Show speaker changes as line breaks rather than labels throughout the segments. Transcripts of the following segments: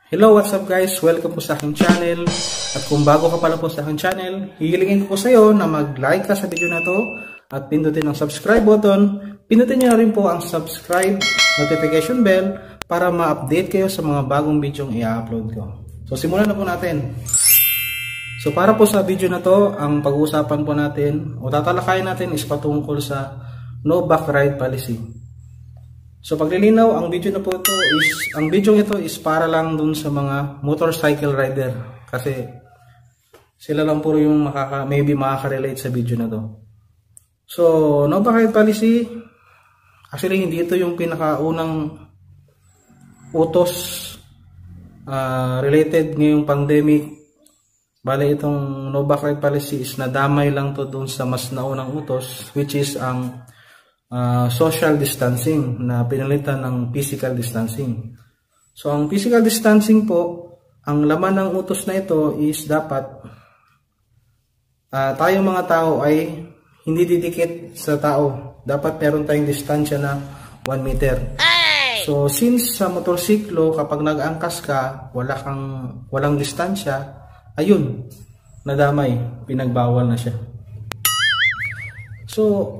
Hello, what's up guys? Welcome po sa aking channel. At kung bago ka pala po sa aking channel, hihilingin ko po sa iyo na mag-like ka sa video na to at pindutin ang subscribe button. Pindutin niyo na rin po ang subscribe notification bell para ma-update kayo sa mga bagong video i-upload ko. So simulan na po natin. So para po sa video na to, ang pag-uusapan po natin o tatalakayin natin is patungkol sa no back ride policy. So paglilinaw, ang video ito is para lang dun sa mga motorcycle rider kasi sila lang puro yung maybe makaka-relate sa video na to. So no back ride policy, actually hindi ito yung pinakaunang utos related ngayong pandemic. Bale itong no back ride policy is nadamay lang to dun sa mas naunang utos, which is ang social distancing na pinalitan ng physical distancing. So ang physical distancing po, ang laman ng utos na ito is dapat tayong mga tao ay hindi didikit sa tao. Dapat meron tayong distansya na 1 meter. So since sa motorsiklo kapag nag-angkas ka, walang distansya, ayun, nadamay, pinagbawal na siya. So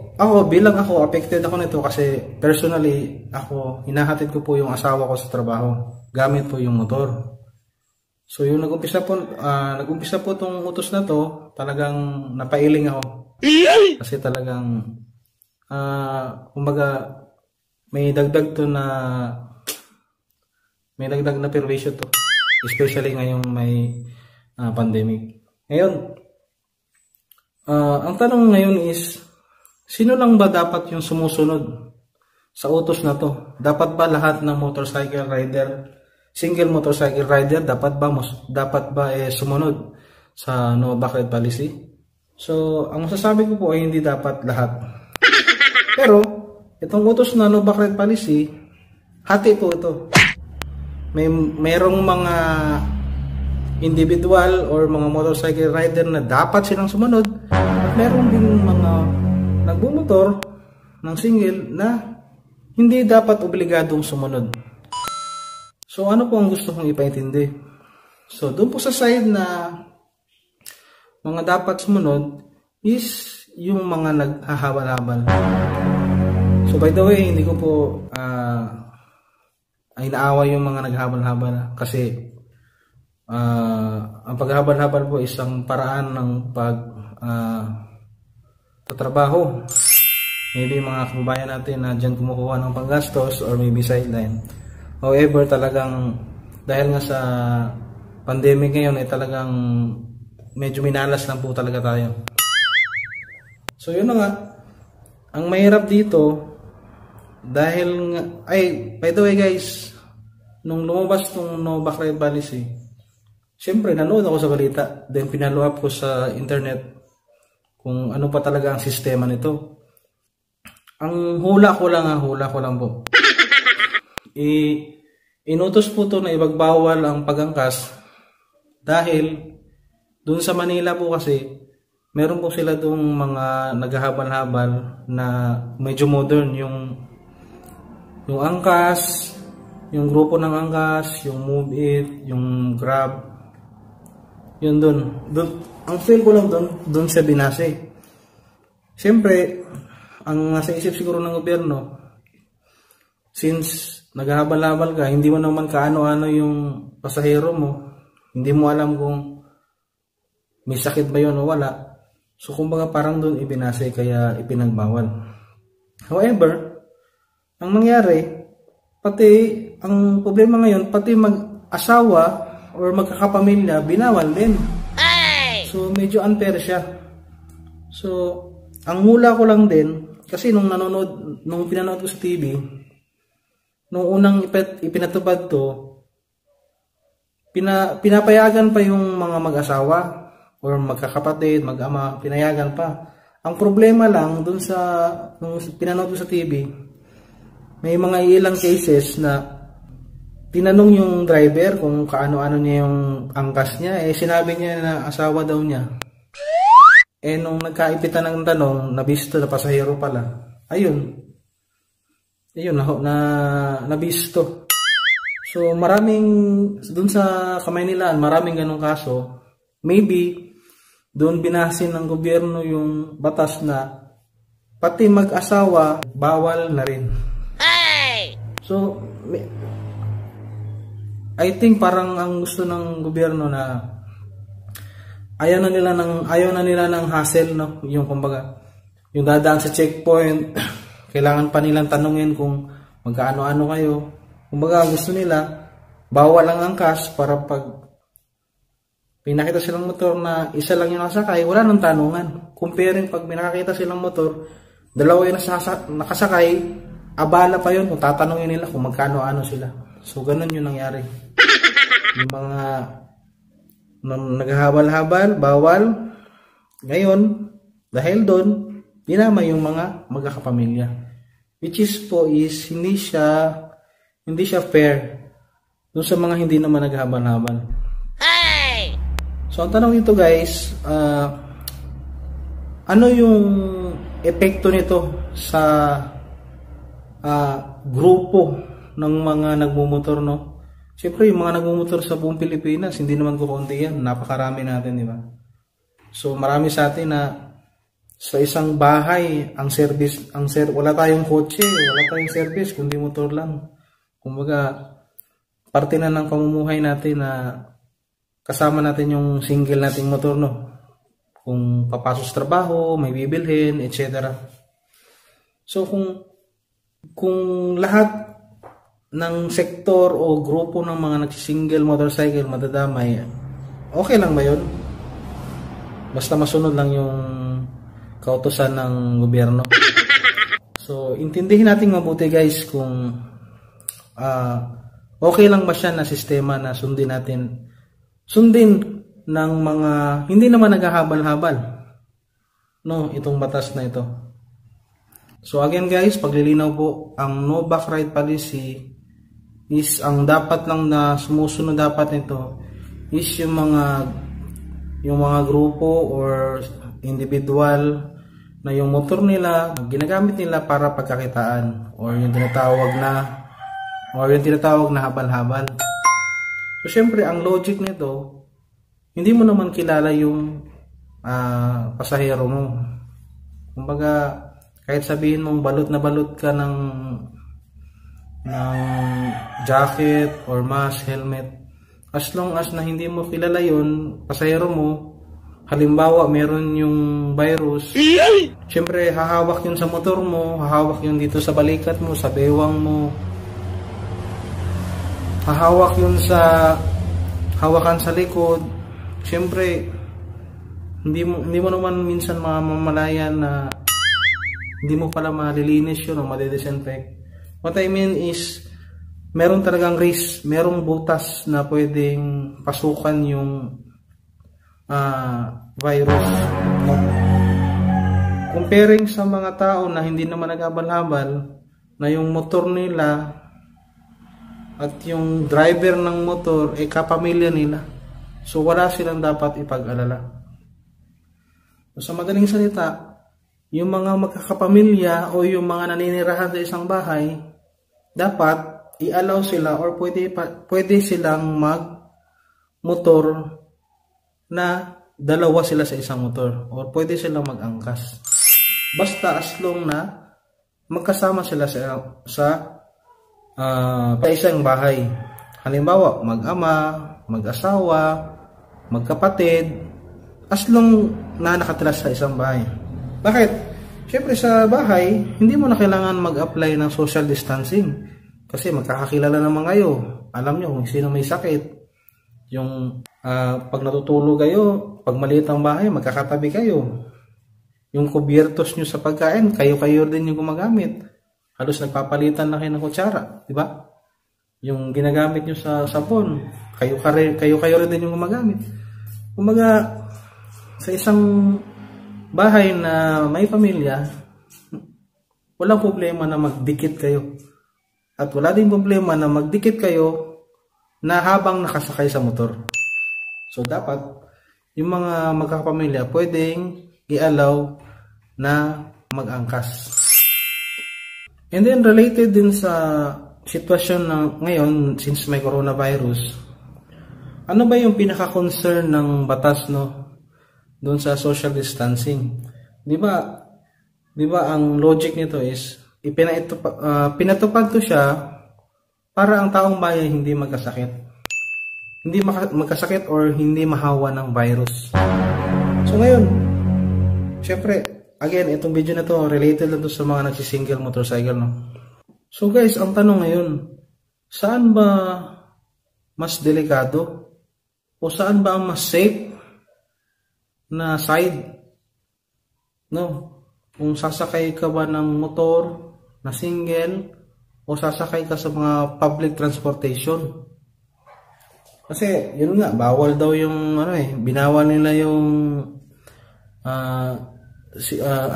bilang ako, affected ako nito kasi personally, ako, hinahatid ko po yung asawa ko sa trabaho. Gamit po yung motor. So yung nag-umpisa po itong utos na to, talagang napailing ako. Kasi talagang, kumbaga, may dagdag na perwisyo to. Especially ngayong may pandemic. Ngayon, ang tanong ngayon is, sino lang ba dapat yung sumusunod sa utos na to? Dapat ba lahat ng motorcycle rider, single motorcycle rider, dapat ba sumunod sa no back ride policy? So, ang masasabi ko po ay hindi dapat lahat. Pero, itong utos na no back ride policy, hati po ito. Mayroong mga individual or mga motorcycle rider na dapat silang sumunod at mayroong din mga nagbumotor ng single na hindi dapat obligadong sumunod. So ano po ang gusto kong ipaintindi? So doon po sa side na mga dapat sumunod is yung mga naghahabal-habal. So by the way, hindi ko po inaawa yung mga naghabal-habal kasi ang paghabal-habal po isang paraan ng trabaho. Maybe mga kababayan natin na dyan kumukuha ng panggastos or maybe sideline. However, talagang dahil nga sa pandemic ngayon ay talagang medyo minalas lang po talaga tayo. So yun na nga, ang mahirap dito dahil nga, by the way guys, nung lumabas tong no back ride policy, syempre nanood ako sa balita, then pinalo up ko sa internet kung ano pa talaga ang sistema nito. Ang hula ko lang po. Inutos po to na ibagbawal ang pag-angkas dahil dun sa Manila po kasi meron po sila dong mga naghahabal-habal na medyo modern, yung angkas, yung grupo ng angkas, yung Move It, yung Grab. Yun dun. Ang feel ko lang dun sa binase. Siyempre, ang nasa isip siguro ng gobyerno, since naghahabal-habal ka, hindi mo naman kaano-ano yung pasahero mo, hindi mo alam kung may sakit ba yun o wala. So, kumbaga parang dun ibinase kaya ipinagbawal. However, ang nangyari, ang problema ngayon, pati mag-asawa or magkakapamilya, binawal din. So, medyo unfair siya. So, ang hula ko lang din, kasi nung pinanood ko sa TV, nung unang ipinatupad to, pinapayagan pa yung mga mag-asawa or magkakapatid, mag-ama, pinayagan pa. Ang problema lang, nung pinanood ko sa TV, may mga ilang cases na tinanong yung driver kung kaano-ano niya yung angkas niya, sinabi niya na asawa daw niya. Nung nagkaipitan ng tanong, nabisto na pasahero pala. Ayun, nabisto. So dun sa Kamaynilaan, maraming ganong kaso. Maybe doon binasin ng gobyerno yung batas na pati mag-asawa bawal na rin. So I think parang ang gusto ng gobyerno na ayaw na nila ng hassle, no? Yung kumbaga, yung dadaan sa checkpoint, kailangan pa nilang tanungin kung magkaano-ano kayo. Kumbaga gusto nila bawal lang ang cash para pag pinakita silang motor na isa lang yung nakasakay, wala nang tanungan. Comparing pag pinakita silang motor, dalawa yung nakasakay, abala pa yun kung tatanungin nila kung magkano-ano sila. So ganun yung nangyari. Yung mga naghahabal-habal, bawal. Ngayon, dahil doon, dinama yung mga magkakapamilya. Which is hindi siya fair dun sa mga hindi naman naghahabal-habal. So ang tanong nito guys, ano yung epekto nito sa grupo ng mga nagmumotor, no? Siyempre, yung mga nagmumotor sa buong Pilipinas, hindi naman kukunti yan. Napakarami natin, di ba? So, marami sa atin na sa isang bahay, wala tayong kotse, wala tayong service, kundi motor lang. Kumbaga, parte na ng pamumuhay natin na kasama natin yung single nating motor, no? Kung papasok sa trabaho, may bibilhin, etc. So, kung lahat ng sektor o grupo ng mga nagsisingle motorcycle madadamay, okay lang ba yun? Basta masunod lang yung kautusan ng gobyerno. So, intindihin natin mabuti guys kung okay lang ba siya na sistema na sundin ng mga hindi naman naghahabal-habal, no, itong batas na ito. So again guys, paglilinaw po, ang no back ride policy is ang dapat lang na sumusunod dapat nito is yung mga grupo or individual na yung motor nila ginagamit nila para pagkakitaan or yung tinatawag na habal-habal. So syempre ang logic nito, hindi mo naman kilala yung pasahero mo. Kumbaga kahit sabihin mong balot na balot ka ng jacket or mask, helmet, as long as na hindi mo kilala yun, pasahero mo, halimbawa meron yung virus, syempre hahawak yun sa motor mo, hahawak yun dito sa balikat mo, sa bewang mo, hahawak yun sa hawakan sa likod. Syempre hindi mo naman minsan mamamalayan na hindi mo pala malilinis yun o madidisinfect. What I mean is, meron talagang risk, merong butas na pwedeng pasukan yung virus. Comparing sa mga tao na hindi naman nag-abal-habal, na yung motor nila at yung driver ng motor ay kapamilya nila. So wala silang dapat ipag-alala. So, sa madaling salita, yung mga magkakapamilya o yung mga naninirahan sa isang bahay, dapat i-allow sila or pwede silang mag-motor na dalawa sila sa isang motor or pwede silang mag-angkas. Basta as long na magkasama sila sa isang bahay. Halimbawa, mag-ama, mag-asawa, magkapatid, as long na nakatira sa isang bahay. Bakit? Siyempre sa bahay, hindi mo na kailangan mag-apply ng social distancing. Kasi magkakakilala naman kayo. Alam nyo kung sino may sakit. Yung pag natutulog kayo, pag maliit ang bahay, magkakatabi kayo. Yung kubyertos nyo sa pagkain, kayo-kayo din yung gumagamit. Halos nagpapalitan na kayo ng kutsara. Diba? Yung ginagamit nyo sa sabon, kayo-kayo rin din yung gumagamit. Kumaga, sa isang bahay na may pamilya, walang problema na magdikit kayo. At wala din problema na magdikit kayo na habang nakasakay sa motor. So dapat, yung mga magkakapamilya pwedeng i-allow na mag-angkas. And then related din sa sitwasyon na ngayon, since may coronavirus, ano ba yung pinaka-concern ng batas, no? Doon sa social distancing. Di ba ang logic nito is, pinatupad to siya para ang taong bayan hindi magkasakit. Hindi magkasakit or hindi mahawa ng virus. So ngayon, syempre, again, itong video na to, related lang to sa mga nagsisingle motorcycle, no? So guys, ang tanong ngayon, saan ba mas delikado? O saan ba ang mas safe na side? No? Kung sasakay ka ba ng motor na single o sasakay ka sa mga public transportation? Kasi yun nga, bawal daw yung binawal nila yung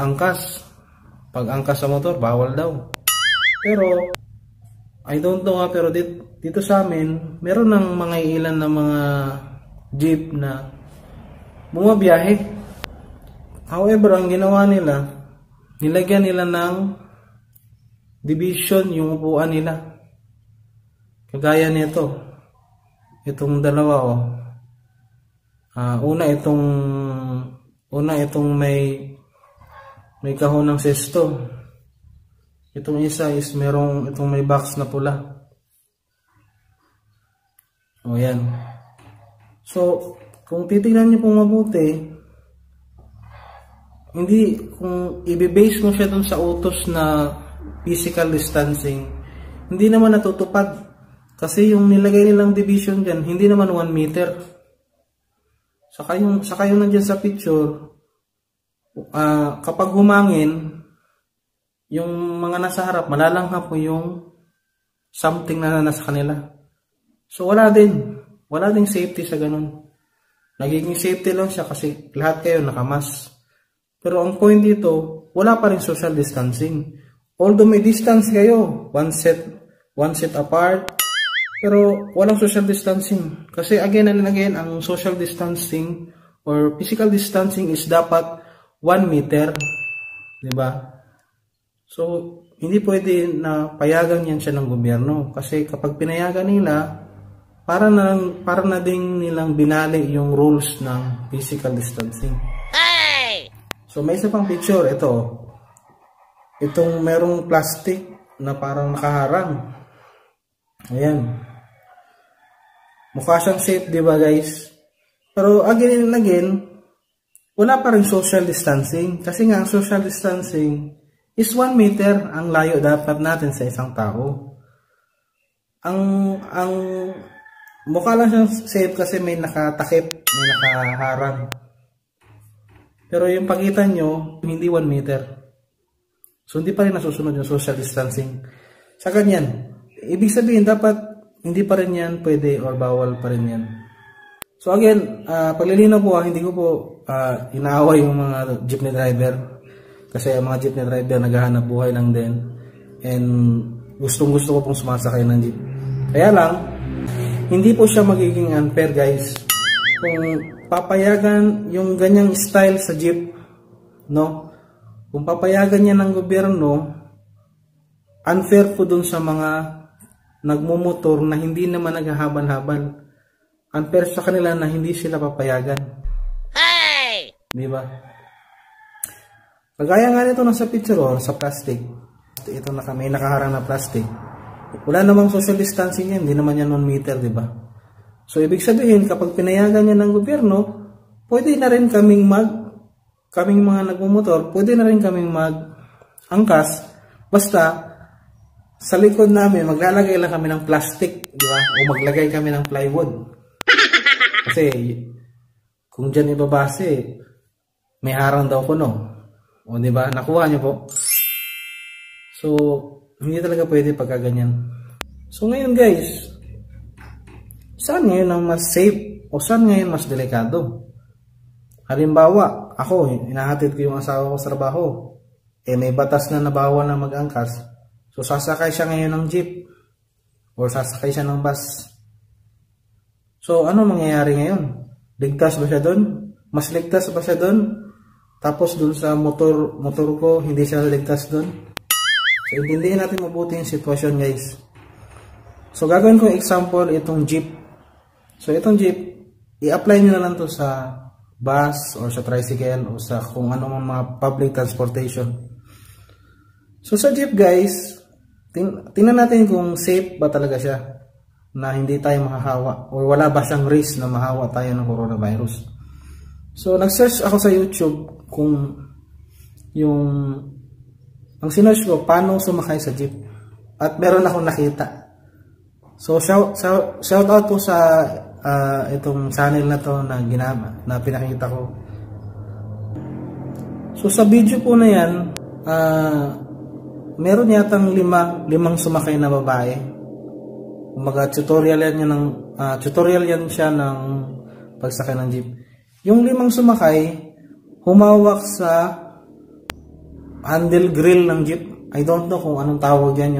angkas. Pag angkas sa motor, bawal daw. Pero I don't know pero dito sa amin, meron ng mga ilan na mga jeep na bumabiyahe. However, ang ginawa nila, nilagyan nila ng division yung upuan nila. Kagaya nito. Itong dalawa una itong may kahon ng sesto. Itong isa is itong may box na pula. O yan. So, kung titingnan niyo pong mabuti, kung i-base mo siya dun sa utos na physical distancing, hindi naman natutupad. Kasi yung nilagay nilang division dyan, hindi naman 1 meter. Saka yung nandiyan sa picture, kapag humangin, yung mga nasa harap, malalanghap po yung something na nasa kanila. So wala ding safety sa ganun. Nagiging safety lang siya kasi lahat kayo nakamas. Pero ang point dito, wala pa rin social distancing. Although may distance kayo, one set apart, pero walang social distancing. Kasi again and again, ang social distancing or physical distancing is dapat 1 meter. Diba? So, hindi pwede na payagan yan siya ng gobyerno. Kasi kapag pinayagan nila, para na din nilang binali yung rules ng physical distancing. Hey! So, may isa pang picture. Itong merong plastic na parang nakaharang. Ayan. Mukha siyang safe, diba guys? Pero again and again, wala pa rin social distancing. Kasi nga, ang social distancing is 1 meter ang layo dapat natin sa isang tao. Ang mukha lang siyang safe kasi may nakatakip, may nakaharang. Pero yung pagitan nyo, hindi 1 meter. So hindi pa rin nasusunod yung social distancing. Sa ganyan, ibig sabihin dapat hindi pa rin yan pwede or bawal pa rin yan. So again, paglilinaw po, hindi ko po inaaway yung mga jeepney driver. Kasi ang mga jeepney driver naghahanap buhay lang din. And gustong-gusto ko pong sumasakay ng jeep. Kaya lang, hindi po siya magiging unfair guys. Kung papayagan yung ganyang style sa jeep, no? Kung papayagan niya ng gobyerno, unfair po dun sa mga nagmumotor na hindi naman naghahabal-habal. Unfair sa kanila na hindi sila papayagan. Hey! Diba? Kagaya nga nito nasa picture sa plastic. Ito may nakaharang na plastic. Wala namang social distancing yan. Hindi naman yan 1 meter, diba? So, ibig sabihin, kapag pinayagan niya ng gobyerno, pwede na rin kaming mga nagmumotor, pwede na rin kaming mag-angkas. Basta, sa likod namin, maglalagay lang kami ng plastic, diba? O maglagay kami ng plywood. Kasi, kung dyan ibabase, may harang daw ko, no? O, diba? Nakuha niyo po. So, hindi talaga pwede pagkaganyan. So, ngayon guys, saan ngayon ang mas safe? O saan ngayon mas delikado? Halimbawa, ako, inahatid ko yung asawa ko sa trabaho. May batas na nabawal na mag-angkas. So, sasakay siya ngayon ng jeep. O sasakay siya ng bus. So, ano mangyayari ngayon? Ligtas ba siya doon? Mas ligtas ba siya doon? Tapos doon sa motor ko, hindi siya ligtas doon. So, intindihin natin mabuti yung sitwasyon guys. So gagawin ko example itong jeep. So itong jeep, i-apply nyo na lang to sa bus or sa tricycle o sa kung ano mga public transportation. So sa jeep guys, tingnan natin kung safe ba talaga siya na hindi tayo mahahawa o wala ba siyang risk na mahawa tayo ng coronavirus. So nag-search ako sa YouTube kung ang sinearch ko paano sumakay sa jeep at meron akong nakita. So shout out po sa itong channel na to na pinakita ko. So sa video po na yan, meron yatang limang sumakay na babae. Tutorial yan siya ng pagsakay ng jeep. Yung 5 sumakay, humawak sa handle grill ng jeep. I don't know kung anong tawag yan,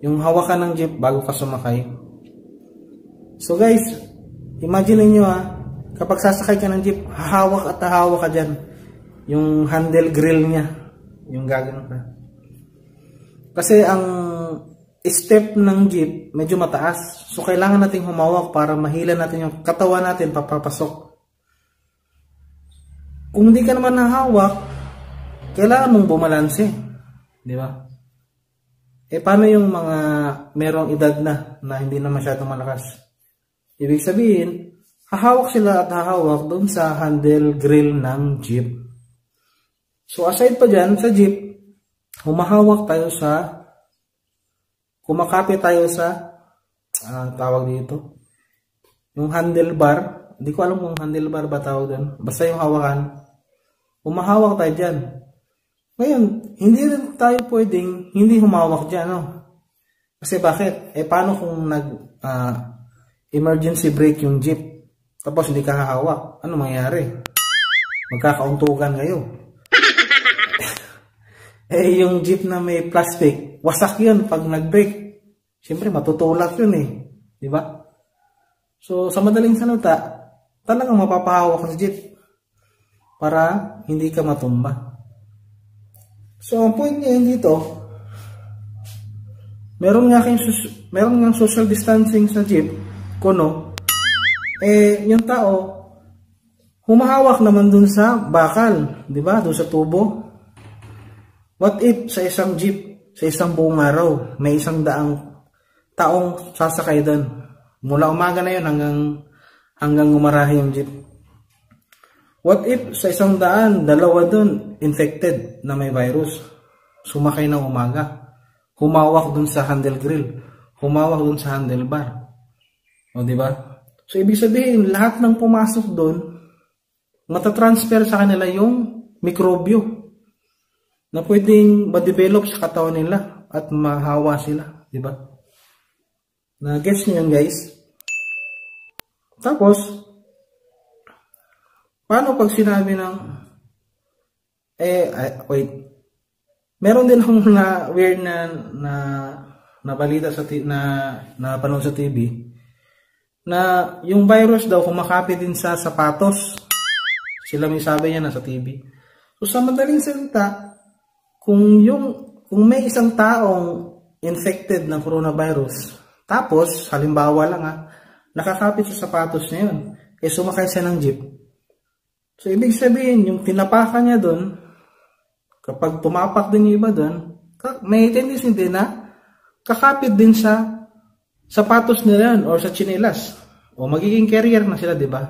yung hawakan ng jeep bago ka sumakay. So guys, imagine niyo kapag sasakay ka ng jeep, hahawak ka dyan. Yung handle grill niya, yung gagano ka. Kasi ang step ng jeep medyo mataas. So kailangan nating humawak para mahila natin yung katawan natin papapasok. Kung hindi ka naman nahawak, kailangan mong bumalanse, di ba? Paano yung mga merong edad na hindi na masyadong malakas? Ibig sabihin, hahawak sila at hahawak doon sa handle grill ng jeep. So aside pa dyan, sa jeep, kumakapit tayo sa tawag dito, yung handlebar. Hindi ko alam kung handlebar ba tawag doon. Basta yung hawakan. Humahawak tayo dyan. Ngayon, hindi rin tayo pwedeng hindi humawak dyan, no? Kasi bakit? Paano kung emergency brake yung jeep, tapos hindi ka hahawak? Ano mangyayari? Magkakauntukan kayo. Yung jeep na may plastic, wasak yun pag nag-brake. Siyempre, matutulak yun di ba? So, sa madaling salita, talagang mapapahawak sa jeep para hindi ka matumba. So, ang point niya dito, meron nga social distancing sa jeep, kuno, yung tao, humahawak naman dun sa bakal, di ba? Dun sa tubo. What if sa isang jeep, sa isang buong araw, may 100 taong sasakay dun? Mula umaga na yun hanggang umarahi yung jeep. What if sa 100, 2 dun infected na may virus? Sumakay ng umaga. Humawak dun sa handle grill. Humawak dun sa handlebar. O diba? So ibig sabihin, lahat ng pumasok dun, matatransfer sa kanila yung mikrobyo na pwedeng ma-develop sa katawan nila at mahawa sila. Diba? Na-gets nyo yan guys? Tapos, paano pag sinabi ng wait. Meron din akong weird na balita na panood sa TV na yung virus daw kumakapit din sa sapatos. Sila may sabi niya na sa TV. So sa madaling salita, kung may isang taong infected ng coronavirus, tapos halimbawa lang nakakapit sa sapatos niya yun, sumakay siya ng jeep. So, ibig sabihin, yung tinapakan niya doon, kapag tumapak din yung iba doon, may tendency din na kakapit din sa sapatos nila yun or sa tsinelas. O magiging carrier na sila, di ba?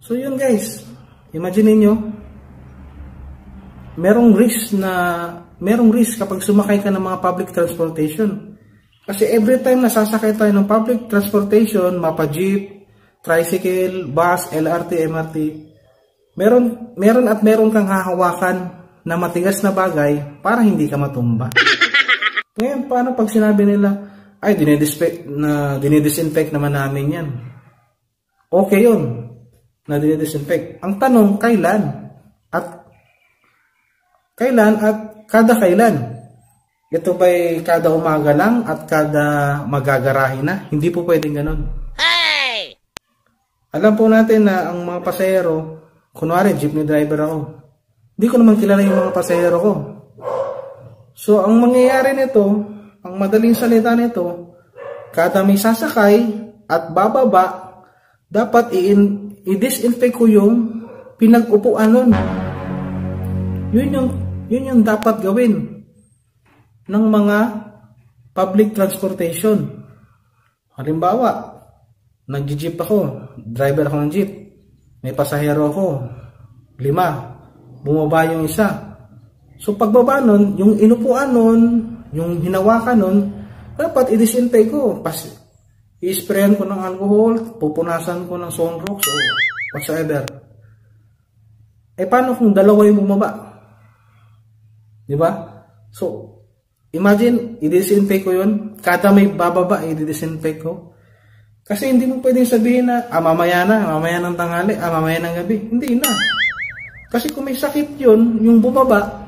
So, yun guys. Imagine niyo merong risk kapag sumakay ka ng mga public transportation. Kasi every time na sasakay tayo ng public transportation, mapa-jeep, tricycle, bus, LRT, MRT, meron kang hahawakan na matigas na bagay para hindi ka matumba. Ngayon, paano pag sinabi nila, ay, dinidisinfect naman namin yan. Okay yun, na dinidisinfect. Ang tanong, kailan? At kada kailan? Ito ba'y kada umaga lang at kada magagarahe na? Hindi po pwedeng ganun. Alam po natin na ang mga pasahero, kunwari jeepney driver ako, hindi ko naman kilala yung mga pasahero ko. So ang mangyayari nito, ang madaling salita nito, kada may sasakay at bababa, dapat i-disinfect ko yung pinag-upuan nun. Yun yung dapat gawin ng mga public transportation. Halimbawa, nag-jeep ako, driver ako ng jeep, may pasahero ako, 5, bumaba yung isa. So pagbaba nun, yung inupuan nun, yung hinawakan nun, dapat i-disinfect ko. I-sprayan ko ng alcohol, pupunasan ko ng Sunrox o whatsoever. Paano kung dalawa yung bumaba? Diba? So, imagine, i-disinfect ko yun. Kada may bababa, i-disinfect ko. Kasi hindi mo pwedeng sabihin na, mamaya ng tanghali, mamaya ng gabi. Hindi na. Kasi kung may sakit yun, yung bumaba,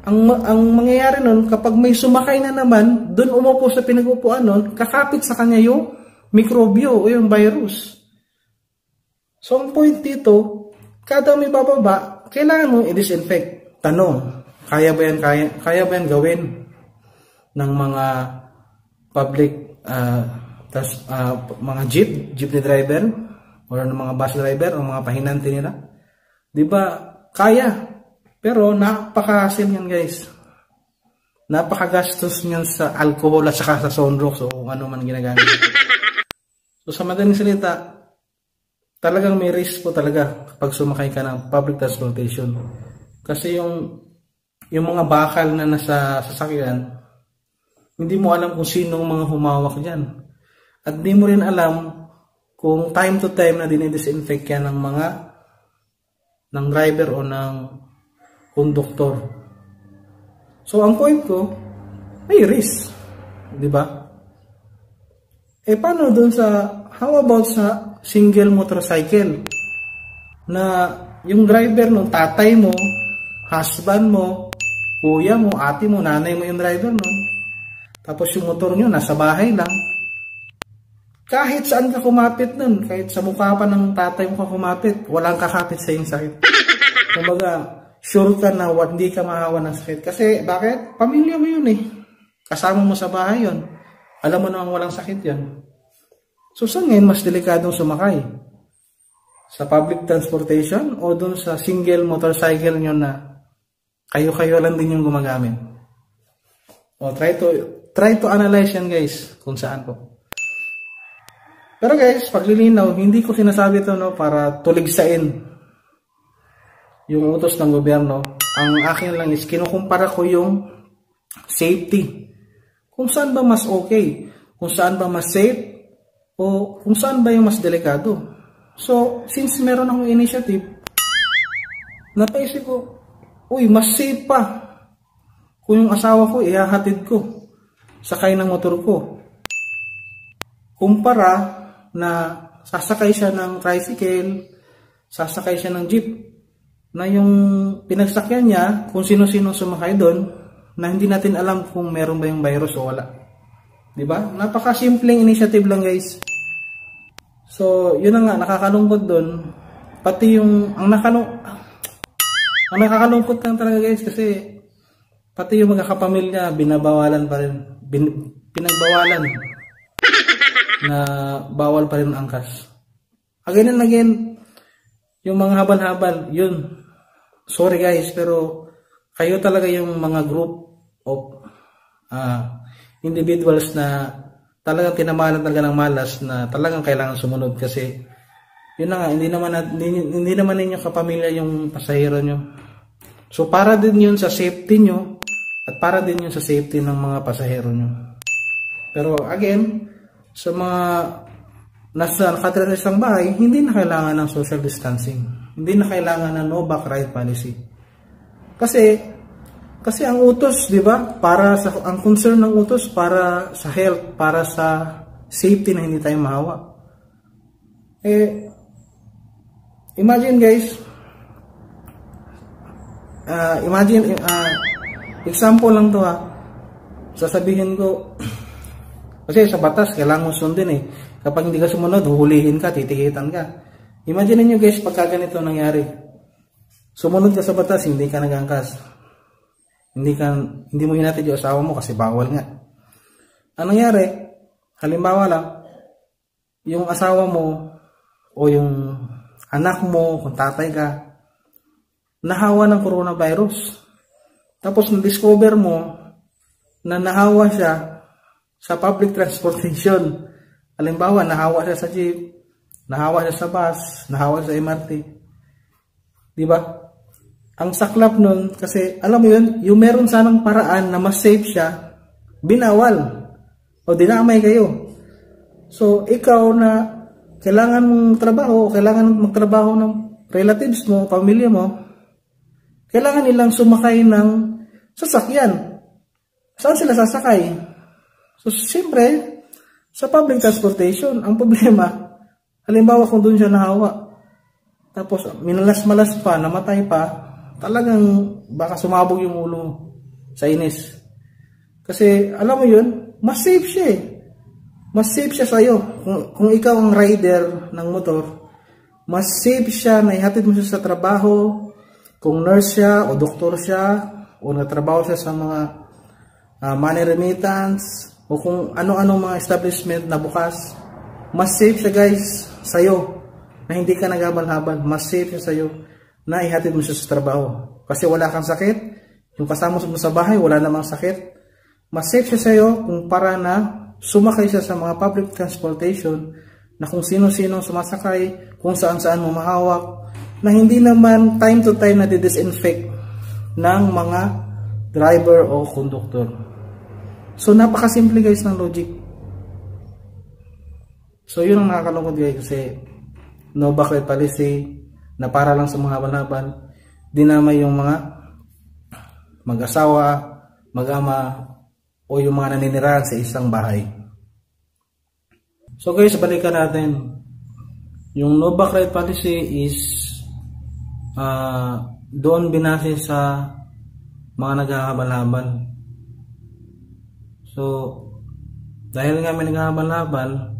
ang mangyayari nun, kapag may sumakay na naman, dun umupo sa pinag-upuan nun, kakapit sa kanya yung mikrobyo o yung virus. So, ang point dito, kada may bababa, kailangan mo i-disinfect. Tanong, kaya ba yan gawin ng mga public, mga jeepney driver, o ng mga bus driver, o mga pahinante nila? Diba, kaya. Pero napaka-hassle yan guys. Napakagastos niyan sa alcohol at saka sa Sunrox o kung ano man ginagamit. So sa madaling salita, talagang may risk po talaga kapag sumakay ka ng public transportation. Kasi yung mga bakal na nasa sasakyan, hindi mo alam kung sinong mga humawak dyan. At di mo rin alam kung time to time na dinidisinfect yan ng driver o ng conductor. So, ang point ko, may risk. Diba? Paano dun how about sa single motorcycle? Na yung driver nun, tatay mo, husband mo, kuya mo, ate mo, nanay mo yung driver nun. Tapos yung motor nyo, nasa bahay lang. Kahit saan ka kumapit nun, kahit sa mukha pa ng tatay mo ka kumapit, walang kakapit sa yung sakit. Kumbaga, sure ka na hindi ka mahawa ng sakit. Kasi, bakit? Pamilya mo yun eh. Kasama mo sa bahay yun. Alam mo namang walang sakit yun. So, saan ngayon mas delikadong sumakay? Sa public transportation o dun sa single motorcycle nyo na kayo-kayo lang din yung gumagamit? O, try to analyze yan guys, kung saan po. Pero guys, paglilinaw, hindi ko sinasabi ito para tuligsain yung utos ng gobyerno. Ang akin lang is kinukumpara ko yung safety. Kung saan ba mas okay, kung saan ba mas safe, o kung saan ba yung mas delikado. So, since meron akong initiative, napaisip ko, mas safe pa kung yung asawa ko ihahatid ko sakay ng motor ko. Kumpara na sasakay siya ng tricycle, sasakay siya ng jeep, na yung pinagsakyan niya, kung sino-sino sumakay doon, na hindi natin alam kung meron ba yung virus o wala. Diba? Napaka-simpleng initiative lang guys. So, yun na nga, nakakalungkot doon. Pati yung, ang nakakalungkot lang talaga guys, kasi pati yung magkakapamilya, binabawalan pa rin. Pinagbawalan na bawal pa rin ang angkas. Again and again, yung mga habal-habal, yun. Sorry guys, pero kayo talaga yung mga group of individuals na talagang tinamalan talaga ng malas na talagang kailangan sumunod kasi yun na nga, hindi naman ninyo kapamilya yung pasahero nyo. So para din yun sa safety nyo at para din yun sa safety ng mga pasahero nyo. Pero again, sa mga nasa nakatira sa isang bahay, hindi na kailangan ng social distancing. Hindi na kailangan ng no back ride policy. Kasi ang utos, 'di ba? Ang concern ng utos para sa health, para sa safety na hindi tayo mahawa. Imagine guys, example lang 'to ha. Sasabihin ko kasi sa batas kailangan mo sundin eh. Kapag hindi ka sumunod, huhulihin ka, titikitan ka. Imagine niyo guys, pagka ganito nangyari. Sumunod ka sa batas, hindi ka nagangkas. Hindi mo hinatid yung asawa mo kasi bawal nga. Ang nangyari, halimbawa lang, yung asawa mo o yung anak mo, kung tatay ka, nahawa ng coronavirus. Tapos na-discover mo na nahawa siya sa public transportation. Halimbawa, nahawa siya sa jeep, nahawa siya sa bus, nahawa siya sa MRT. Diba? Ang saklap nun, kasi alam mo yun, yung meron sanang paraan na mas safe siya, binawal. O dinamay kayo. So, ikaw na kailangan mong trabaho, kailangan magtrabaho ng relatives mo, pamilya mo, kailangan nilang sumakay ng sasakyan. Saan sila sasakay? So, siyempre, sa public transportation, ang problema, halimbawa kung doon siya nahawa, tapos minalas-malas pa, namatay pa, talagang baka sumabog yung ulo sa inis. Kasi, alam mo yun, mas safe siya eh. Mas safe siya sa'yo. Kung ikaw ang rider ng motor, mas safe siya na ihatid mo siya sa trabaho. Kung nurse siya o doktor siya o natrabaho siya sa mga money remittance o kung ano-anong mga establishment na bukas, mas safe siya guys sa'yo na hindi ka naghabal-habal. Mas safe siya sa'yo na ihatid mo siya sa trabaho. Kasi wala kang sakit. Yung kasama mo sa bahay, wala namang sakit. Mas safe siya sa'yo kung para na sumakay siya sa mga public transportation na kung sino-sino sumasakay, kung saan-saan mo mahawak, na hindi naman time to time na disinfect ng mga driver o conductor. So, napakasimple guys ng logic. So, yun ang nakakalungkot guys kasi no backlight policy na para lang sa mga haban-haban, dinamay yung mga mag-asawa, mag-ama, o yung mga naninirahan sa isang bahay. So guys, balikan natin. Yung no backlight policy is doon binase sa mga naghahabal-habal. So, dahil nga may naghahabal-habal,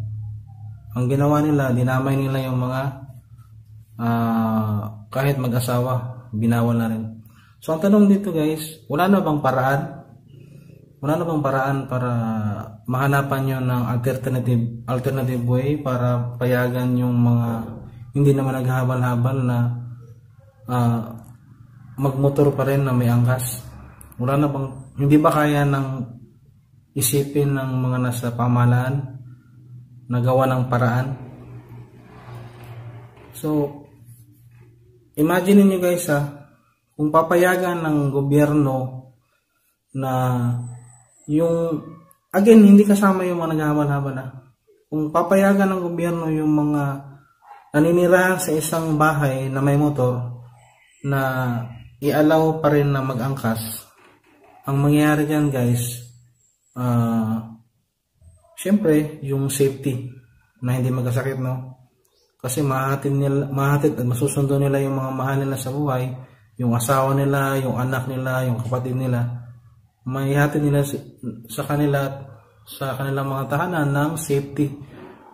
ang ginawa nila, dinamay nila yung mga kahit mag-asawa, binawal na rin. So, ang tanong dito guys, wala na bang paraan? Wala na bang paraan para mahanapan nyo ng alternative way para payagan yung mga hindi naman naghahabal-habal na magmotor pa rin na may angkas? Wala na bang, hindi ba kaya ng isipin ng mga nasa pamahalaan na gawa ng paraan? So, imagine niyo guys kung papayagan ng gobyerno na yung, again, hindi kasama yung mga naghahabal-habal kung papayagan ng gobyerno yung mga naninirahan sa isang bahay na may motor na i-allow pa rin na mag-angkas, ang mangyayari dyan guys, syempre yung safety na hindi magkasakit, no? Kasi mahatid at masusundo nila yung mga mahal nila sa buhay, yung asawa nila, yung anak nila, yung kapatid nila, maihatid nila sa kanilang mga tahanan ng safety.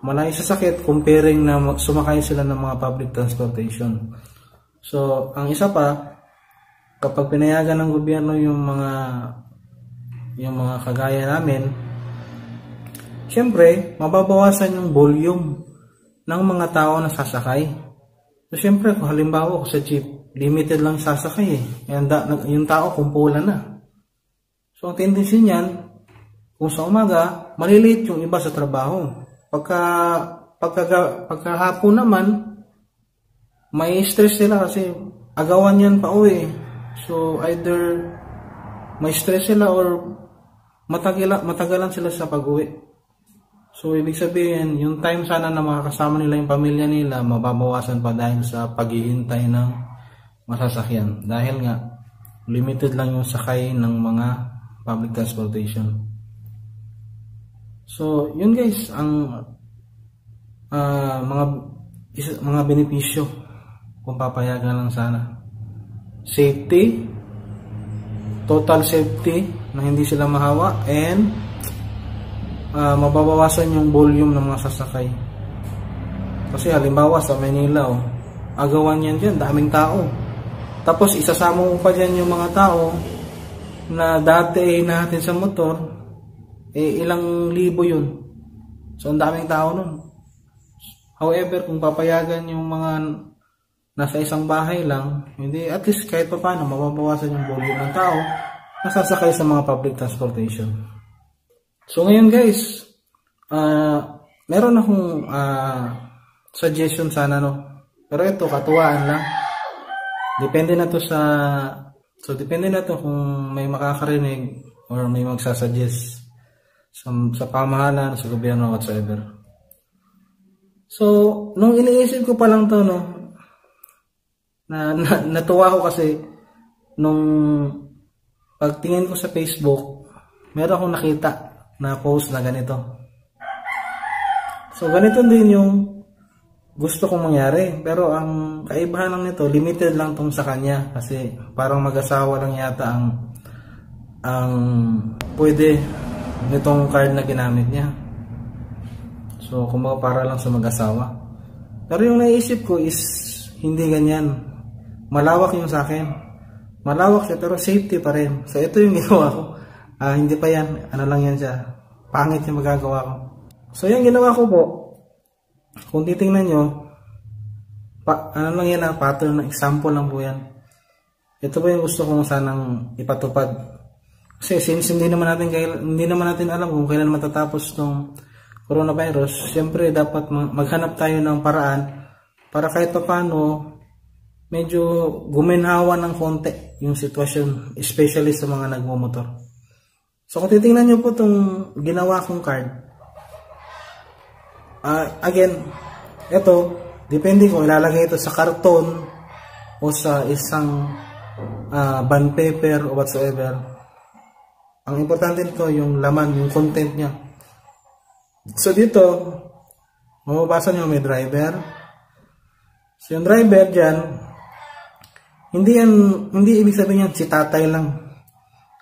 Malayo sa sakit comparing na sumakay sila ng mga public transportation. So, ang isa pa, kapag pinayagan ng gobyerno yung mga kagaya namin, syempre, mababawasan yung volume ng mga tao na sasakay. So, syempre, kung halimbawa sa jeep, limited lang sasakay yung tao kumpulan na. So, ang tendency niyan, kung sa umaga, malilate yung iba sa trabaho. Pagkahapon naman, may stress sila kasi agawan yan pa uwi. So, either may stress sila or matagalan sila sa pag-uwi. So, ibig sabihin, yung time sana na makakasama nila yung pamilya nila, mababawasan pa dahil sa paghihintay ng masasakyan. Dahil nga, limited lang yung sakay ng mga public transportation. So, yun guys, ang mga benepisyo kung papayagan lang sana. Safety, total safety, na hindi sila mahawa, and mababawasan yung volume ng mga sasakay. Kasi halimbawa sa Manila, agawan yan dyan, daming tao. Tapos isasama mo pa dyan yung mga tao na dati natin sa motor, eh ilang libo yun. So, ang daming tao nun. However, kung papayagan yung mga nasa isang bahay lang, hindi, at least kahit pa paano, mababawasan yung volume ng tao nasasakay sa mga public transportation. So, ngayon guys, meron akong suggestion sana, no? Pero ito, katuwaan lang. Depende na to depende na to kung may makakarinig or may magsasuggest sa pamahalan, sa gobyerno, whatsoever. So, nung iniisip ko pa lang to, no, natuwa ko kasi nung pagtingin ko sa Facebook, meron akong nakita na post na ganito. So, ganito din yung gusto kong mangyari. Pero ang kaibahan lang nito, limited lang tong sa kanya. Kasi parang mag-asawa lang yata ang pwede nitong card na ginamit niya. So, kumbaga para lang sa mag-asawa. Pero yung naisip ko is hindi ganyan. Malawak yung sa akin. Malawak siya pero safety pa rin. So, ito yung ginawa ko. Hindi pa yan. Ano lang yan siya. Pangit yung magagawa ko. So, yung ginawa ko po, kung titingnan nyo, ano lang yan, pattern, example lang po yan. Ito po yung gusto kong sanang ipatupad. Kasi since hindi naman natin alam kung kailan matatapos ng coronavirus, siyempre dapat maghanap tayo ng paraan para kahit pa paano medyo guminhawa ng konti yung sitwasyon, especially sa mga nagmumotor. So kung titingnan nyo po itong ginawa kong card, again, ito, depende kung ilalagay ito sa karton o sa isang bond paper o whatsoever. Ang importante nito yung laman, yung content niya. So dito, mababasa nyo may driver. So yung driver dyan, hindi ibig sabihin yan si tatay lang.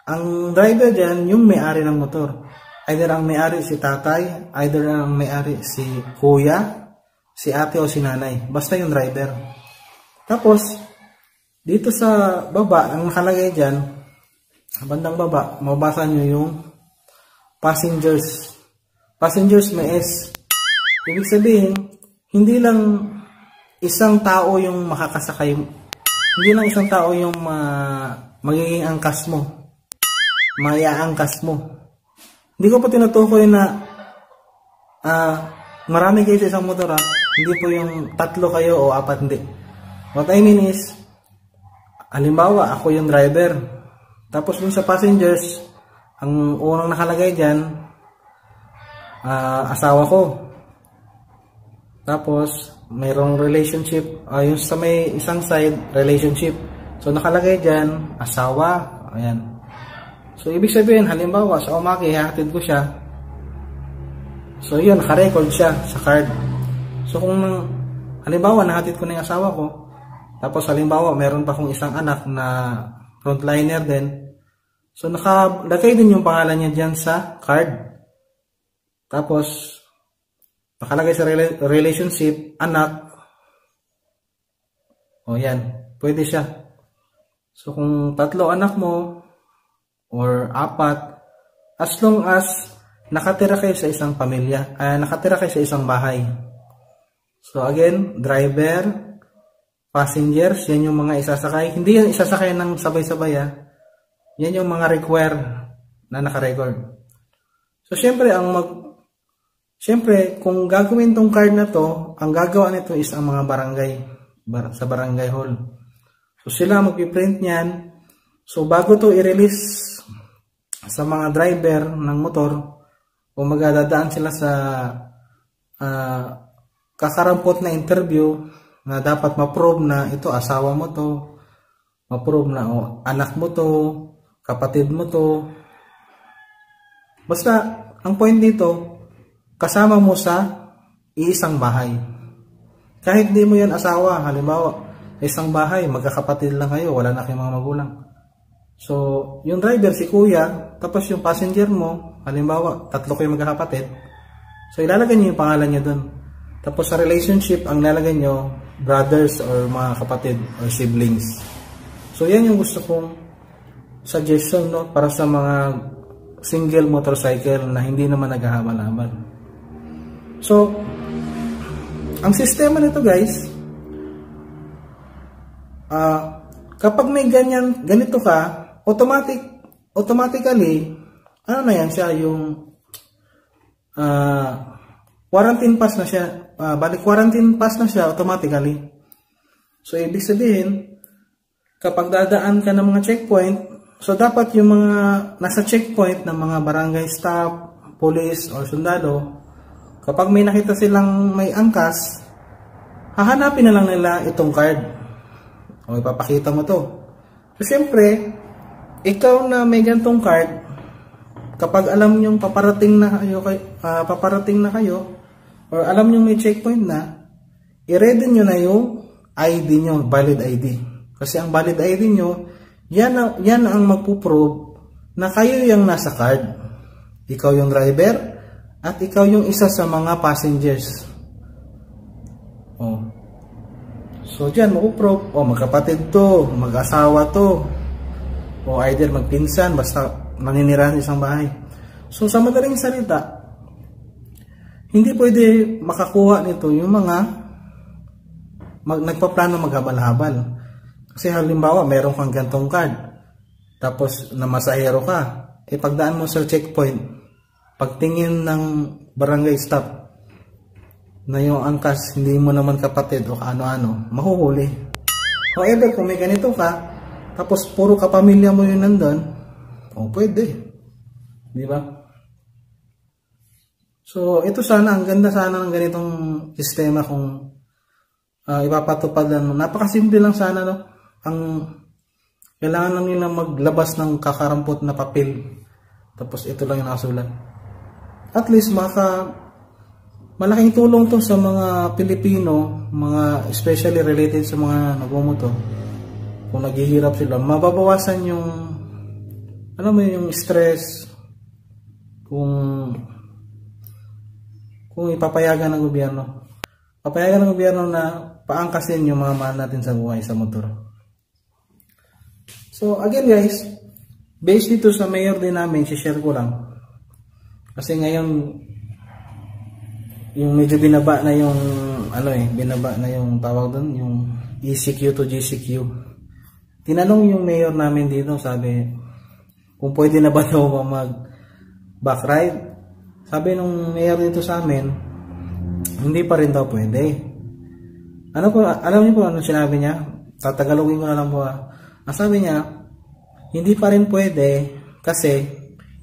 Ang driver dyan, yung may-ari ng motor. Either ang may-ari si tatay, either ang may-ari si kuya, si ate o si nanay. Basta yung driver. Tapos, dito sa baba, ang nakalagay dyan, bandang baba, mababasa nyo yung passengers. Passengers may S. Ibig sabihin, hindi lang isang tao yung makakasakay. Hindi lang isang tao yung magiging angkas mo. Maiaangkas mo. Hindi ko po tinutukoy na marami kayo sa isang motor. Hindi po yung 3 kayo o 4, hindi. What I mean is, halimbawa, ako yung driver. Tapos dun sa passengers, ang unang nakalagay dyan, asawa ko. Tapos, mayroong relationship. Yung sa may isang side, relationship. So, nakalagay dyan, asawa. Ayan. So, ibig sabihin, halimbawa, sa umaki, hatid ko siya. So, yun, nakarecord siya sa card. So, kung halimbawa, nahatid ko na yung asawa ko, tapos halimbawa, meron pa akong isang anak na frontliner din. So, nakalagay din yung pangalan niya dyan sa card. Tapos, nakalagay sa relationship, anak. O, yan. Pwede siya. So, kung 3 anak mo, or 4, as long as nakatira kayo sa isang pamilya, nakatira kayo sa isang bahay. So again, driver, passengers, yan yung mga isasakay. Hindi yan isasakay ng sabay-sabay. Yan yung mga require na nakarecord. So syempre, kung gagawin tong card na to, ang gagawa nito is ang mga barangay, sa barangay hall. So sila magpiprint niyan. So bago to i-release sa mga driver ng motor, o magdadaan sila sa kakarampot na interview na dapat ma-prove na ito asawa mo to, ma-prove na anak mo to, kapatid mo to. Basta ang point dito, kasama mo sa iisang bahay. Kahit di mo yan asawa, halimbawa isang bahay, magkakapatid lang kayo, wala na kayong mga magulang. So, yung driver, si kuya, tapos yung passenger mo, halimbawa, 3 kayo magkakapatid. So, ilalagay nyo yung pangalan nyo dun. Tapos sa relationship, ang ilalagay nyo, brothers or mga kapatid or siblings. So, yan yung gusto kong suggestion, no, para sa mga single motorcycle na hindi naman naghahabal-habal. So, ang sistema nito guys, kapag may ganito ka, automatically, ano na yan siya, yung quarantine pass na siya, balik quarantine pass na siya automatically. So, ibig sabihin, kapag dadaan ka ng mga checkpoint, so dapat yung mga nasa checkpoint ng mga barangay staff, police, or sundalo, kapag may nakita silang may angkas, hahanapin na lang nila itong card. O ipapakita mo to. So, siyempre, ikaw na may gantong card, kapag alam nyong paparating na kayo, or alam nyong may checkpoint na, i-ready nyo na yung ID nyo, valid ID. Kasi ang valid ID nyo, yan ang magpuprove na kayo yung nasa card. Ikaw yung driver, at ikaw yung isa sa mga passengers. Oh. So, dyan, makuprove, magkapatid to, mag-asawa to, o either magpinsan, basta maninirahan isang bahay. So, sa madaling salita, hindi pwede makakuha nito yung mga nagpaplano maghabal-habal. Kasi halimbawa, meron kang gantong card, tapos namasahero ka, pagdaan mo sa checkpoint, pagtingin ng barangay staff, na yung angkas, hindi mo naman kapatid o ano-ano, mahuhuli. However, kung may ganito ka, tapos puro kapamilya mo yun nandun, pwede. Di ba? So, ito sana, ang ganda sana ng ganitong sistema kung ipapatupad lang. Napakasimple lang sana, no? Ang kailangan lang nila maglabas ng kakarampot na papel. Tapos ito lang yung nakasulat. At least, malaking tulong to sa mga Pilipino, especially related sa mga nagmumoto. Kung naghihirap sila, mababawasan yung yung stress kung ipapayagan ng gobyerno. Papayagan ng gobyerno na paangkasin yung mga mahal natin sa buhay sa motor. So again guys, based dito sa mayor din namin, share ko lang. Kasi ngayon yung medyo binaba na yung tawag doon, yung ECQ to GCQ. Tinanong yung mayor namin dito, sabi, kung pwede na ba daw mag back ride. Sabi nung mayor dito sa amin, hindi pa rin daw pwede. Alam niyo po ano sinabi niya? Tatagalogin ko na lang po. Sabi niya, hindi pa rin pwede kasi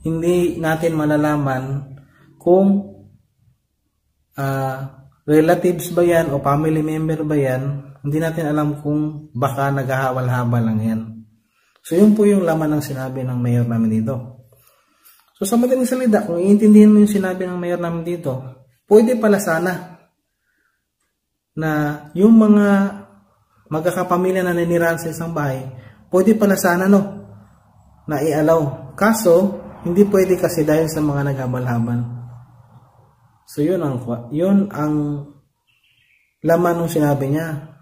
hindi natin malalaman kung relatives ba yan o family member ba yan. Hindi natin alam kung baka naghahawal-habal lang yan. So yun po yung laman ng sinabi ng mayor namin dito. So sa madaling salita, kung iintindihin mo yung sinabi ng mayor namin dito, pwede pala sana na yung mga magkakapamilya na nanirahan sa isang bahay, pwede pala sana na i-allow. Kaso, hindi pwede kasi dahil sa mga naghabal-habal. So yun ang laman ng sinabi niya.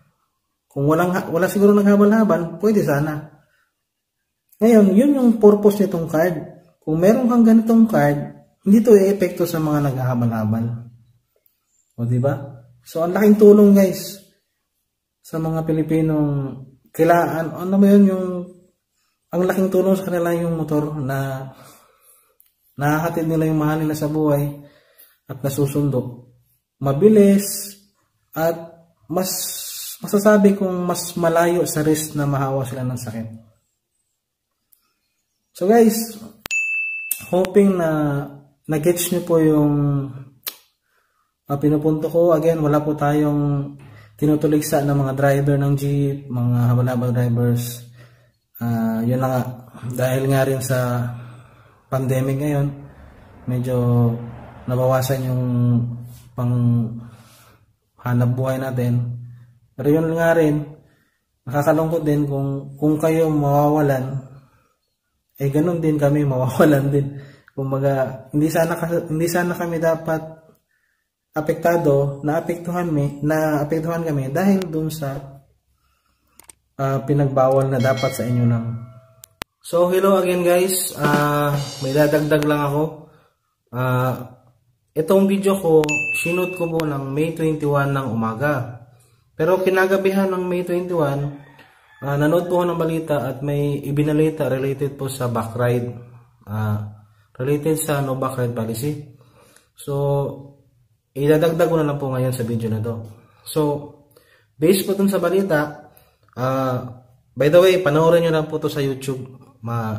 Kung wala siguro naghabal-habal, pwede sana. Ngayon, yun yung purpose nitong card. Kung meron kang ganitong card, hindi to i-epekto sa mga naghahabal-habal. O diba? So ang laking tulong guys sa mga Pilipinong kailangan, ang laking tulong sa kanila yung motor na nahahatid nila yung mahal nila sa buhay at nasusundo. Mabilis at masasabi kong mas malayo sa risk na mahawa sila ng sakit. So guys, hoping na na-gets nyo po yung pinupunto ko. Again, wala po tayong tinutuligsa ng mga driver ng jeep, mga habal-habal drivers. Yun na nga, dahil nga rin sa pandemic ngayon, medyo nabawasan yung pang hanap buhay natin. Pero yun nga rin, nakakalungkot din kung kayo mawawalan, ganun din kami mawawalan din. Kumbaga, hindi sana kami dapat apektado, naapektuhan kami dahil dun sa pinagbawal na dapat sa inyo ng So hello again guys, may dadagdag lang ako. Itong video ko, sinut ko po ng May 21 ng umaga. Pero kinagabihan ng May 21, nanood po ako ng balita at may ibinalita related po sa backride. Related sa no backride policy. So, idadagdag ko na lang po ngayon sa video na to. So, based po dun sa balita, by the way, panoorin nyo lang po to sa YouTube.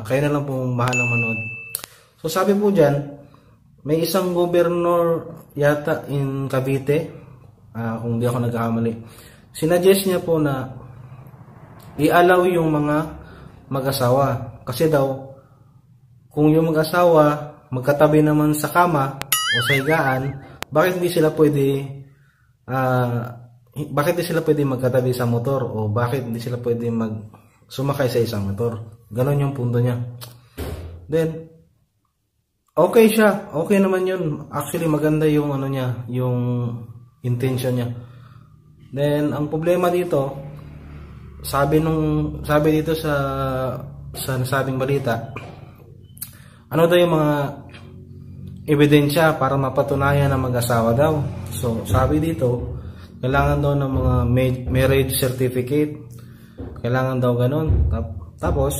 Kayo na lang po bahalang manood. So, sabi po dyan, may isang gobernador yata in Cavite, kung di ako nagkakamali, sinuggest niya po na i-allow yung mga mag-asawa. Kasi daw, kung yung mag-asawa magkatabi naman sa kama o sa higaan, bakit di sila pwede magkatabi sa motor o bakit di sila pwede sumakay sa isang motor? Ganon yung punto niya. Then, okay siya. Okay naman yun. Actually, maganda yung ano niya, yung intention niya. Then, ang problema dito, sabi dito sa nasabing balita, ano daw yung mga ebidensya para mapatunayan na mag-asawa daw. So, sabi dito, kailangan daw ng mga marriage certificate. Kailangan daw ganun. Tapos,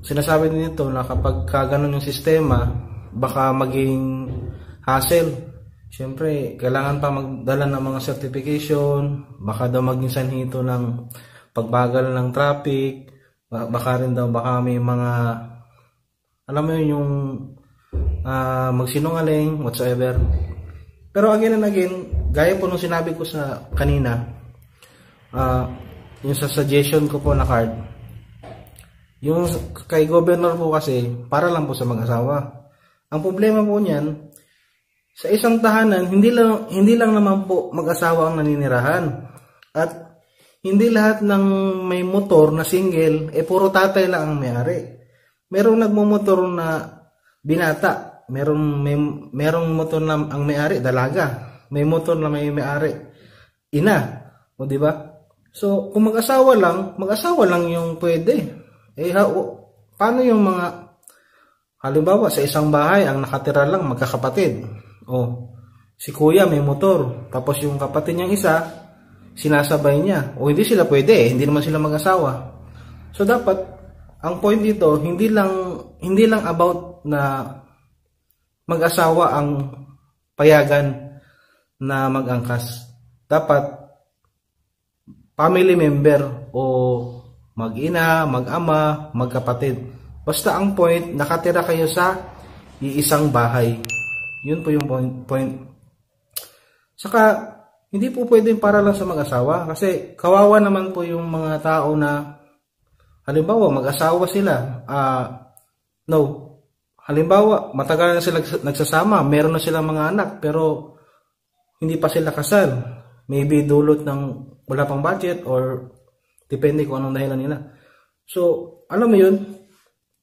sinasabi din ito na kapag ganun yung sistema, baka maging hassle. Siyempre, kailangan pa magdala ng mga certification, baka daw maging sanhi ito ng pagbagal ng traffic, baka rin daw may mga, alam mo yun, yung magsinungaling, whatsoever. Pero again and again, gaya po nung sinabi ko sa kanina, yung sa suggestion ko po na card, yung kay governor po kasi, para lang po sa mag-asawa. Ang problema po niyan, sa isang tahanan, hindi lang naman po mag-asawa ang naninirahan. At hindi lahat ng may motor na single, puro tatay lang ang may-ari. Merong nagmumotor na binata. Merong motor na ang may-ari, dalaga. May motor na may-ari, ina. O di ba? So, kung mag-asawa lang yung pwede. Paano yung mga, halimbawa, sa isang bahay, ang nakatira lang, magkakapatid. Si kuya may motor, tapos yung kapatid niyang isa, sinasabay niya. Hindi sila pwede, hindi naman sila mag-asawa. So, dapat, ang point dito, hindi lang about na mag-asawa ang payagan na mag-angkas. Dapat, family member o mag-ina, mag-ama, magkapatid. Basta ang point, nakatira kayo sa iisang bahay. Yun po yung point. Saka, hindi po pwedeng para lang sa mag-asawa. Kasi kawawa naman po yung mga tao na, halimbawa, mag-asawa sila. Halimbawa, matagal na sila nagsasama. Meron na silang mga anak, pero hindi pa sila kasal. Maybe dulot ng wala pang budget or depende kung anong dahilan nila. So, alam mo yun,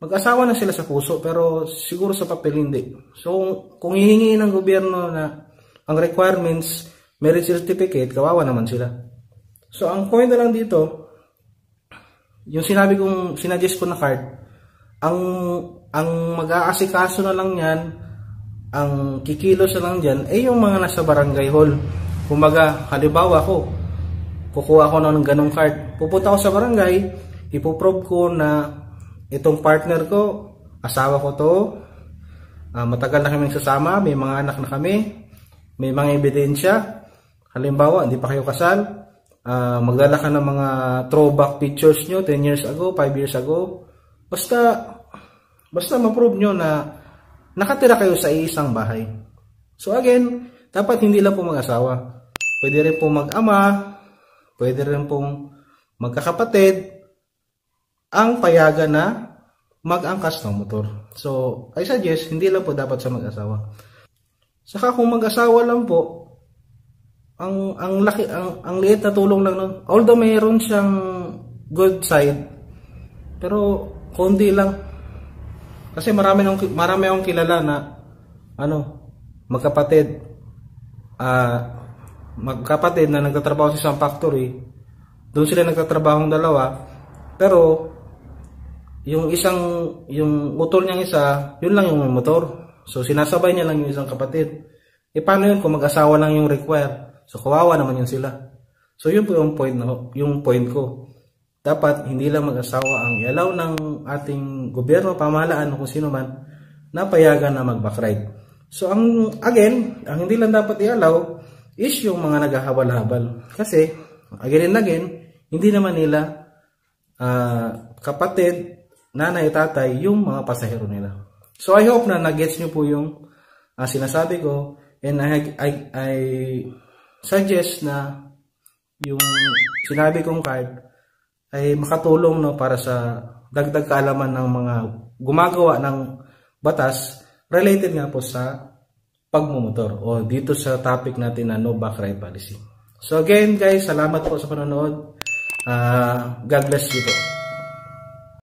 mag-asawa na sila sa puso pero siguro sa papel hindi. So, kung hihingi ng gobyerno na ang requirements, marriage certificate, kawawa naman sila. So, ang point na lang dito, yung sinuggest ko na card, ang mag-aasikaso na lang yan, ang kikilos na lang dyan, yung mga nasa barangay hall. Kumaga, halimbawa ko, kukuha ko ng ganong card. Pupunta ako sa barangay, ipoprove ko na itong partner ko, asawa ko to, matagal na kami nagsasama, may mga anak na kami, may mga ebidensya. Halimbawa, hindi pa kayo kasal, magdala ka ng mga throwback pictures nyo, 10 years ago, 5 years ago. Basta ma-prove nyo na nakatira kayo sa isang bahay. So again, dapat hindi lang po mag-asawa. Pwede rin po mag-ama, pwede rin pong magkakapatid, ang payagan na mag-angkas ng motor. So, I suggest, hindi lang po dapat sa mag-asawa. Saka kung mag-asawa lang po, ang liit na tulong lang nun. Although mayroon siyang good side, pero kundi lang. Kasi marami akong kilala na magkapatid na nagtatrabaho sa isang factory. Doon sila nagtatrabaho ng dalawa. Pero yung motor niyang isa, yun lang yung motor. So sinasabay niya lang yung isang kapatid. Paano yun kung mag-asawa lang yung require? So kawawa naman yun sila. So yun po yung point ko. Dapat hindi lang mag-asawa ang i-allow ng ating gobyerno, pamahalaan, kung sino man, na payagan na mag-backride. So ang hindi lang dapat i-allow is yung mga naghahabal-habal. Kasi again and again, hindi naman nila kapatid, nanay, tatay, yung mga pasahero nila. So I hope na nag-gets nyo po yung sinasabi ko, and I suggest na yung sinabi kong card ay makatulong, no, para sa dagdag kaalaman ng mga gumagawa ng batas related nga po sa pagmumotor o dito sa topic natin na no backride policy. So again guys, salamat po sa panonood. God bless you po.